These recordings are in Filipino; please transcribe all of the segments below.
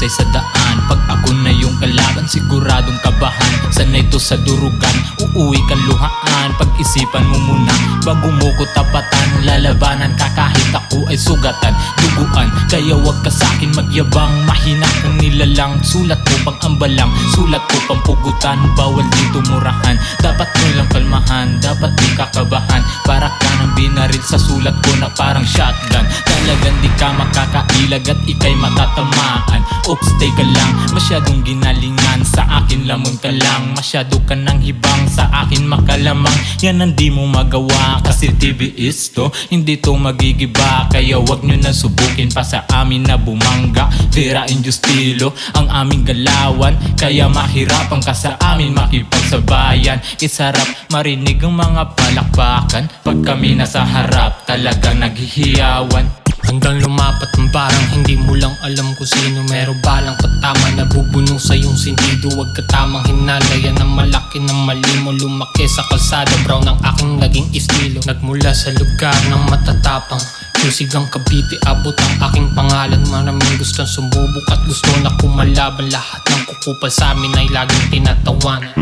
mahusay sa daan. Pag ako na yung kalaban, siguradong kabahan. Sanay to sa durugan, uuwi kang luhaan. Pag-isipan mo muna bago mo ko tapatan. Lalabanan ka kahit ako ay sugatan, duguan. Kaya wag ka sa'kin magyabang, mahina kong nilalang. Sulat ko pang ambalang, sulat ko pang pugutan. Bawal dito murahan, dapat mo lang kalmahan. Dapat di kakabahan, para ka nang binaril sa sulat ko na parang shotgun. Talagang di ka makakailag at ikay matatamaan. Oops, stay ka lang, masyadong ginalingan. Sa akin lamon ka lang, masyado ka nang hibang. Sa akin makalamang, yan ang di mo magawa. Kasi TBS to, hindi to magigiba. Kaya wag nyo na subukin pa sa amin na bumangga. Vera in estilo, ang aming galawan. Kaya mahirapan ka sa amin makipagsabayan. Isarap marinig ang mga palakpakan. Pag kami nasa harap, talagang naghihiyawan. Handang lumapat ng parang hindi mo lang alam kung sino. Meron balang patama, nabubunong sa iyong sentido. Huwag ka tamang hinalayan ng malaki ng mali mo. Lumaki sa kalsada, brown ang aking naging estilo. Nagmula sa lugar ng matatapang, Sigang Cavite, abot ang aking pangalan. Maraming gustong sumubok at gusto na kumalaban. Lahat ng kukupal sa amin ay laging tinatawanan.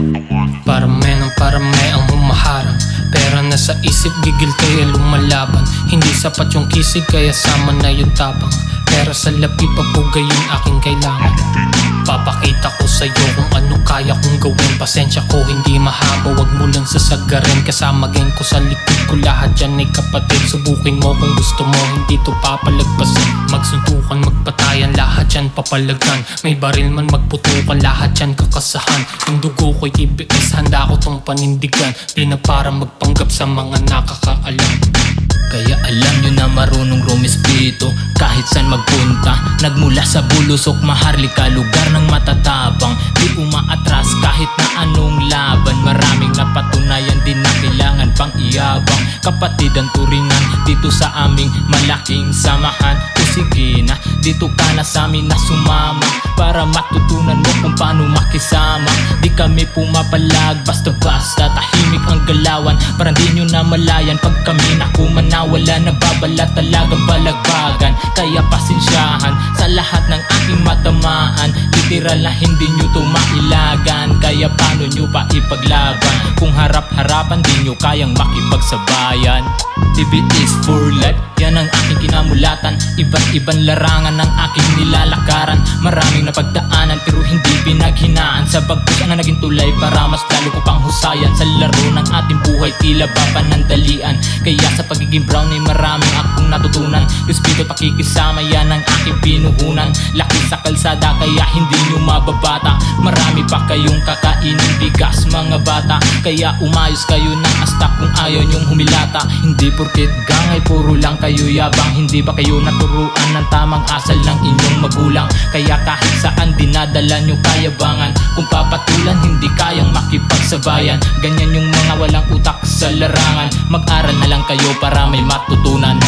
Parame ang humaharang, pera na sa isip, gigil kaya lumalaban. Hindi sapat yung kisig kaya sama na yung tapang. Pera sa labi, papugay yung aking kailangan. Papakita ko sa'yo kung ano kaya kong gawin. Pasensya ko hindi mahaba, wag mo lang sasagarin. Kasama gang ko sa likod ko, lahat yan ay kapatid. Subukin mo kung gusto mo, hindi to papalagpasin. Magsuntukan, magpatayan, lahat yan papalagan. May baril man magputukan, lahat yan kakasahan. Yung dugo ko'y TBS, handa ko tong panindigan. Di na para magpanggap sa mga nakakaalam. Kaya alam nyo na marunong rumispito kahit saan magpunta. Nagmula sa bulusok, maharlika, lugar ng matatapang. Di umaatras kahit na anong laban. Maraming napatunayan din na kailangan pang iyabang. Kapatid ang turingan dito sa aming malaking samahan. O sige na, dito ka na sa amin na sumama, para matutunan mo kung paano makisama. Di kami pumapalag basta-basta, tahimik ang galawan. Parang di nyo na malayan pag kami nakumana. Wala na babala talagang balagbagan. Kaya pasensyahan sa lahat ng aking matamaan. Literal na hindi nyo to mailagan. Kaya paano nyo pa ipaglaban kung harap-harapan di nyo kayang makipagsabayan. TBS for life, yan ang aking kinamulatan. Iba't ibang larangan ng aking nilalakaran. Maraming napagdaanan pero hindi pinaghinaan. Sa bagkus na naging tulay para mas lalo ko pang husayan. Sa laro ng ating buhay tila ba panandalian. Kaya sa pagiging brown ay maraming akong natutunan. Respeto at pakikisama, yan ang aking pinuhunan. Laki sa kalsada kaya hindi nyo mababata. Marami pa kayong kakainin bigas mga bata. Kaya umayos kayo ng asta kung ayaw nyong humilata. Hindi porket gangay puro lang kayo yabang. Hindi ba kayo naturuan ng tamang asal ng inyong magulang? Kaya kahit saan dinadala nyo kayabangan. Kung papatulan hindi kayang makipagsabayan. Ganyan yung mga walang utak sa larangan. Mag-aral na lang kayo para may matutunan.